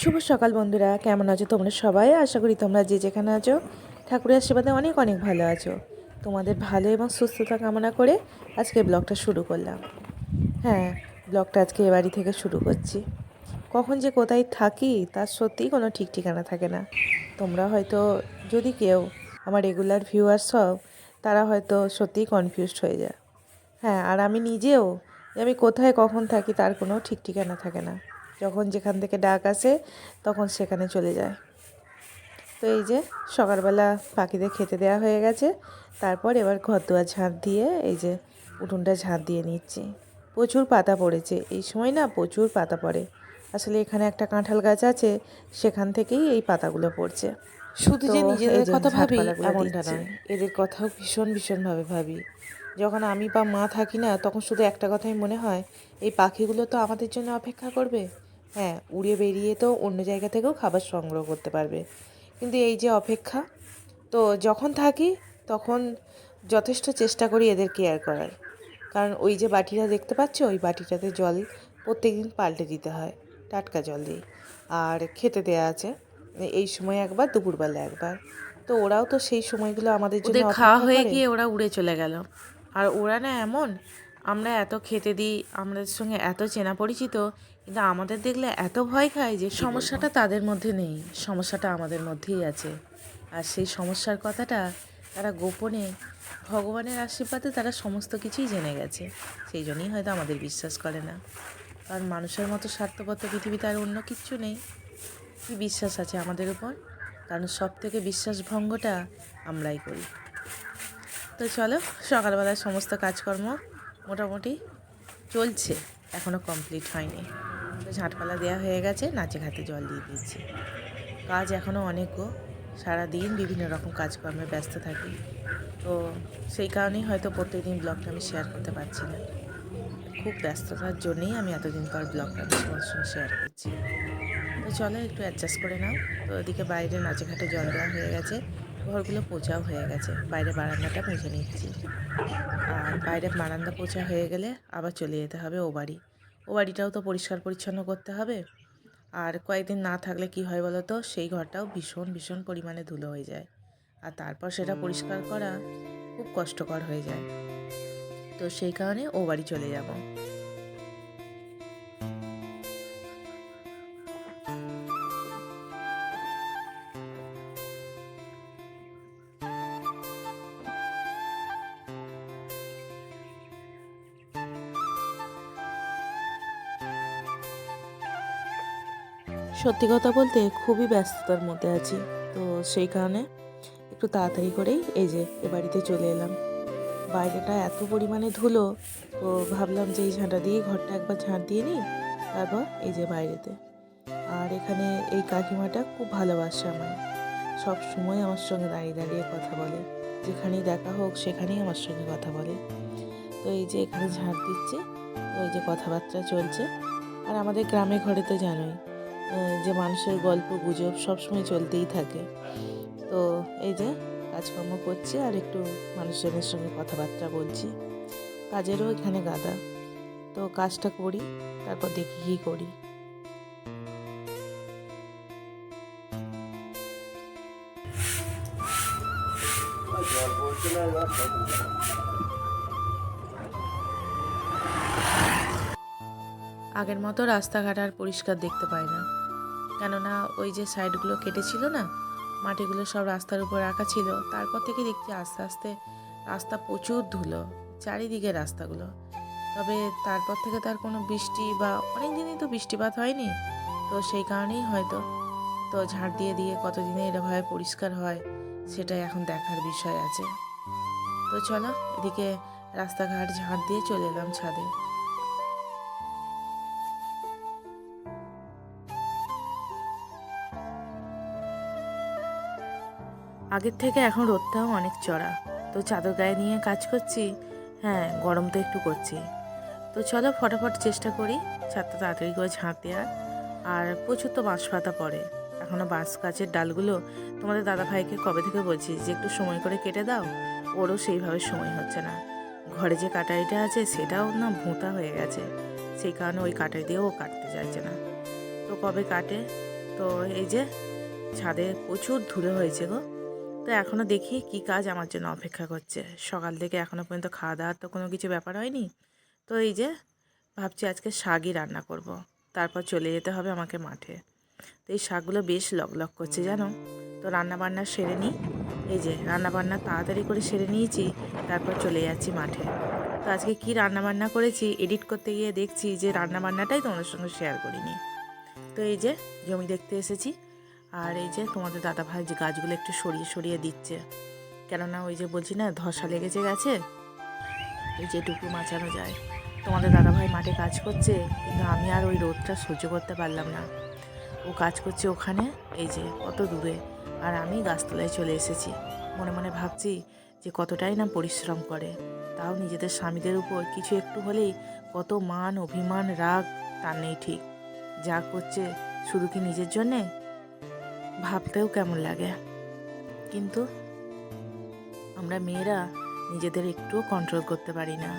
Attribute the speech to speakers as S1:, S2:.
S1: শুভ সকাল বন্ধুরা, কেমন আছো তোমরা সবাই? আশা করি তোমরা যে যেখানে আছো ঠাকুরের আশীর্বাদে অনেক অনেক ভালো আছো। তোমাদের ভালো এবং সুস্থতা কামনা করে আজকে ব্লগটা শুরু করলাম। হ্যাঁ, ব্লগটা আজকে এ বাড়ি থেকে শুরু করছি। কখন যে কোথায় থাকি তার সত্যিই কোনো ঠিক ঠিকানা থাকে না। তোমরা হয়তো যদি কেউ আমার রেগুলার ভিউয়ার্স হও, তারা হয়তো সত্যিই কনফিউজড হয়ে যায়। হ্যাঁ, আর আমি নিজেও যে আমি কোথায় কখন থাকি তার কোনো ঠিক ঠিকানা থাকে না। যখন যেখান থেকে ডাক আসে তখন সেখানে চলে যায়। তো এই যে সকালবেলা পাখিদের খেতে দেওয়া হয়ে গেছে, তারপর এবার ঘর দুয়ার ঝাঁট দিয়ে এই যে উঠোনটা ঝাঁট দিয়ে নিচ্ছি। প্রচুর পাতা পড়েছে, এই সময় না প্রচুর পাতা পড়ে। আসলে এখানে একটা কাঁঠাল গাছ আছে, সেখান থেকেই এই পাতাগুলো পড়ছে। শুধু
S2: তো
S1: যে
S2: এই
S1: নিজেদের
S2: যে
S1: কথা ভাবি
S2: ঝাঁটপালাগুলো
S1: এমনটা
S2: দিচ্ছি।
S1: নয়, এদের কথাও ভীষণভাবে ভাবি। যখন আমি বা মা থাকি না, তখন শুধু একটা কথাই মনে হয়, এই পাখিগুলো তো আমাদের জন্য অপেক্ষা করবে। হ্যাঁ, উড়ে বেরিয়ে তো অন্য জায়গা থেকেও খাবার সংগ্রহ করতে পারবে, কিন্তু এই যে অপেক্ষা। তো যখন থাকি তখন যথেষ্ট চেষ্টা করি এদের কেয়ার করার। কারণ ওই যে বাটিটা দেখতে পাচ্ছ, ওই বাটিটাতে জল প্রত্যেকদিন পাল্টে দিতে হয়, টাটকা জল দিয়ে। আর খেতে দেয়া আছে এই সময় একবার, দুপুরবেলা একবার। তো ওরাও তো সেই সময়গুলো আমাদের জন্য
S2: ওদের খাওয়া
S1: অপেক্ষা
S2: হয়ে
S1: করে।
S2: গিয়ে ওরা উড়ে চলে গেল। আর ওরা না এমন, আমরা এত খেতে দিই, আমাদের সঙ্গে এত চেনা পরিচিত, কিন্তু আমাদের দেখলে এত ভয় খায় যে সমস্যাটা তাদের মধ্যে নেই, সমস্যাটা আমাদের মধ্যেই আছে। আর সেই সমস্যার কথাটা তারা গোপনে ভগবানের আশীর্বাদে তারা সমস্ত কিছুই জেনে গেছে। সেই জন্যই হয়তো আমাদের বিশ্বাস করে না। কারণ মানুষের মতো স্বার্থপর তো পৃথিবীতে আর অন্য কিচ্ছু নেই। কি বিশ্বাস আছে আমাদের উপর? কারণ সব থেকে বিশ্বাসভঙ্গটা আমরাই করি। তো চলো, সকালবেলার সমস্ত কাজকর্ম মোটামুটি চলছে, এখনও কমপ্লিট হয়নি। তো ঝাঁটপালা দেওয়া হয়ে গেছে, নাচে ঘাটে জল দিয়ে দিয়েছি। কাজ এখনও অনেক গো, সারাদিন বিভিন্ন রকম কাজকর্মে ব্যস্ত থাকি। তো সেই কারণেই হয়তো প্রত্যেকদিন ব্লগটা আমি শেয়ার করতে পারছি না। খুব ব্যস্ততার জন্যেই আমি এতদিন পর ব্লগটা আমি তোমাদের সঙ্গে শেয়ার করছি। তো চলো একটু অ্যাডজাস্ট করে নাও। তো ওদিকে বাইরে নাচে ঘাটে জল দেওয়া হয়ে গেছে, ঘরগুলো পোঁছাও হয়ে গেছে, বাইরে বারান্দাটা মুছে নিচ্ছি। আর বাইরে বারান্দা পোঁছা হয়ে গেলে আবার চলে যেতে হবে ও বাড়ি। ও বাড়িটাও তো পরিষ্কার পরিচ্ছন্ন করতে হবে। আর কয়েকদিন না থাকলে কি হয় বলো তো, সেই ঘরটাও ভীষণ পরিমাণে ধুলো হয়ে যায়, আর তারপর সেটা পরিষ্কার করা খুব কষ্টকর হয়ে যায়। তো সেই কারণে ও বাড়ি চলে যাব।
S1: সত্যি কথা বলতে খুবই ব্যস্ততার মধ্যে আছি। তো সেই কারণে একটু তাড়াতাড়ি করেই এই যে এ বাড়িতে চলে এলাম। বাইরেটা এত পরিমাণে ধুলো, তো ভাবলাম যে এই ঝাঁটা দিয়ে ঘরটা একবার ঝাঁট দিয়ে নিই, তারপর এই যে বাইরেতে। আর এখানে এই কাকিমাটা খুব ভালোবাসে আমায়, সব সময় আমার সঙ্গে দাঁড়িয়ে দাঁড়িয়ে কথা বলে, যেখানেই দেখা হোক সেখানেই আমার সঙ্গে কথা বলে। তো এই যে এখানে ঝাঁট দিচ্ছে, তো এই যে কথাবার্তা চলছে। আর আমাদের গ্রামে ঘরে তো জানোই যে মানুষের গল্প গুজব সবসময় চলতেই থাকে। তো এই যে কাজকর্ম করছি আর একটু মানুষজনের সঙ্গে কথাবার্তা বলছি। কাজেরও এখানে গাদা, তো কাজটা করি, তারপর দেখি কী করি।
S2: আগের মতো রাস্তাঘাট আর পরিষ্কার দেখতে পাই না, কেননা ওই যে সাইডগুলো কেটেছিল না, মাটিগুলো সব রাস্তার উপর রাখা ছিল, তারপর থেকে দেখছি আস্তে আস্তে রাস্তা প্রচুর ধুলো, চারিদিকে রাস্তাগুলো। তবে তারপর থেকে তার কোনো বৃষ্টি বা অনেক দিনই তো বৃষ্টিপাত হয়নি, তো সেই কারণেই হয়তো। তো ঝাড় দিয়ে দিয়ে কতদিনে এরভাবে পরিষ্কার হয় সেটাই এখন দেখার বিষয় আছে। তো চলো, এদিকে রাস্তাঘাট ঝাড় দিয়ে চলে এলাম ছাদে। আগের থেকে এখন রোদটাও অনেক চড়া, তো চাদর গায়ে নিয়ে কাজ করছি। হ্যাঁ, গরম তো একটু করছি। তো চলো ফটাফট চেষ্টা করি ছাদটা তাড়াতাড়ি করে ঝাঁট দেওয়ার। আর প্রচুর তো বাঁশ পাতা পড়ে, এখনও বাঁশ গাছের ডালগুলো তোমাদের দাদা ভাইকে কবে থেকে বলছি যে একটু সময় করে কেটে দাও, ওরও সেইভাবে সময় হচ্ছে না। ঘরে যে কাটারিটা আছে সেটাও না ভোঁতা হয়ে গেছে, সেই কারণে ওই কাটারি দিয়েও ও কাটতে চাইছে না। তো কবে কাটে তো এই যে ছাদে প্রচুর ধুলো হয়েছে গো। তো এখনও দেখি কি কাজ আমার জন্য অপেক্ষা করছে। সকাল থেকে এখনও পর্যন্ত খাওয়া দাওয়ার তো কোনো কিছু ব্যাপার হয়নি। তো এই যে ভাবছি আজকে শাকই রান্না করব। তারপর চলে যেতে হবে আমাকে মাঠে। তো এই শাকগুলো বেশ লক করছে জানো। তো রান্নাবান্না সেরে নিই। এই যে রান্নাবান্না তাড়াতাড়ি করে সেরে নিয়েছি, তারপর চলে যাচ্ছি মাঠে। তো আজকে কি রান্নাবান্না করেছি এডিট করতে গিয়ে দেখছি যে রান্নাবান্নাটাই তোমাদের সঙ্গে শেয়ার করিনি। তো এই যে জমি দেখতে এসেছি, আর এই যে তোমাদের দাদাভাই যে গাছগুলো একটু সরিয়ে সরিয়ে দিচ্ছে, কেননা ওই যে বলছি না ধসা লেগেছে গাছে, এই যেটুকু বাঁচানো যায়। তোমাদের দাদাভাই মাঠে কাজ করছে, কিন্তু আমি আর ওই রোদটা সহ্য করতে পারলাম না। ও কাজ করছে ওখানে, এই যে কত দূরে, আর আমি গাছতলায় চলে এসেছি। মনে মনে ভাবছি যে কতটাই না পরিশ্রম করে, তাও নিজেদের স্বামীদের উপর কিছু একটু হলেই কত মান অভিমান রাগ তার নেই ঠিক। যা করছে শুধু কি নিজের জন্যে, ভাবতেও কেমন লাগে। কিন্তু আমরা মেয়েরা নিজেদের একটুও কন্ট্রোল করতে পারি না।